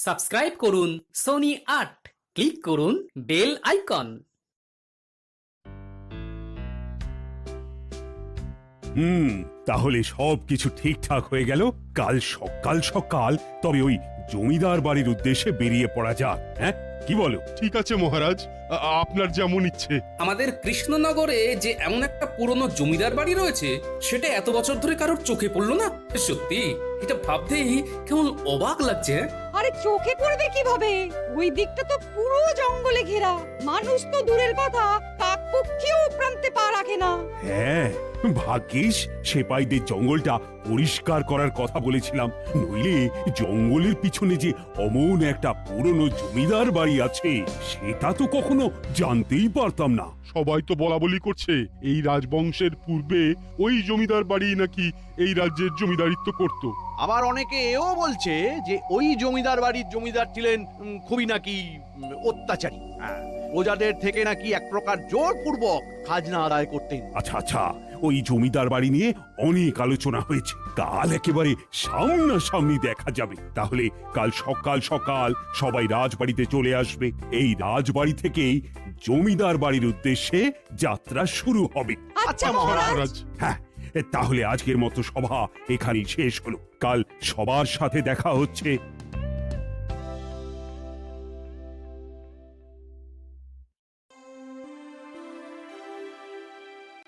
Subscribe করুন Sony ৮, click করুন bell icon. তাহলে সবকিছু ঠিকঠাক হয়ে গেল। কাল সকাল সকাল তবে ওই জমিদার বাড়ির উদ্দেশ্যে বেরিয়ে পড়া যাক। হ্যাঁ, কি বলো? ঠিক আছে মহারাজ, আপনার যেমন ইচ্ছে। আমাদের কৃষ্ণনগরে যে এমন একটা পুরনো জমিদার বাড়ি রয়েছে, সেটা এত বছর ধরে কারোর চোখে পড়লো না। সত্যি এটা ভাবতেই কেমন অবাক লাগছে। আরে চোখে পড়বে কিভাবে? ওই দিকটা তো পুরো জঙ্গলে ঘেরা। মানুষ তো দূরের কথা, কাকপক্ষীও প্রান্তে পা রাখে না। হ্যাঁ, ভাগ্যিস সেপাইদের জঙ্গলটা পরিষ্কার করার কথা বলেছিলাম, নইলে জঙ্গলের পিছনে যে অমন একটা পুরনো জমিদার বাড়ি আছে সেটা তো কখনো জানতেই পারতাম না। সবাই তো বলা বলি করছে এই রাজবংশের পূর্বে ওই জমিদার বাড়ি নাকি এই রাজ্যের জমিদারিত্ব করত। আবার অনেকে এও বলছে যে ওই জমিদার বাড়ির জমিদার ছিলেন খুবই নাকি অত্যাচারী। প্রজাদের থেকে নাকি এক প্রকার জোরপূর্বক খাজনা আদায় করতেন। আচ্ছা আচ্ছা, ওই জমিদার বাড়ি নিয়ে অনেক আলোচনা হয়েছে। কাল একেবারে সামনাসামনি দেখা যাবে। তাহলে কাল সকাল সকাল সবাই রাজবাড়িতে চলে আসবে। এই রাজবাড়ি থেকেই জমিদার বাড়ির উদ্দেশ্যে যাত্রা শুরু হবে। আচ্ছা মহারাজ। মহারাজ, হ্যাঁ, তাহলে আজকের মতো সভা এখানেই শেষ হলো। কাল সবার সাথে দেখা হচ্ছে।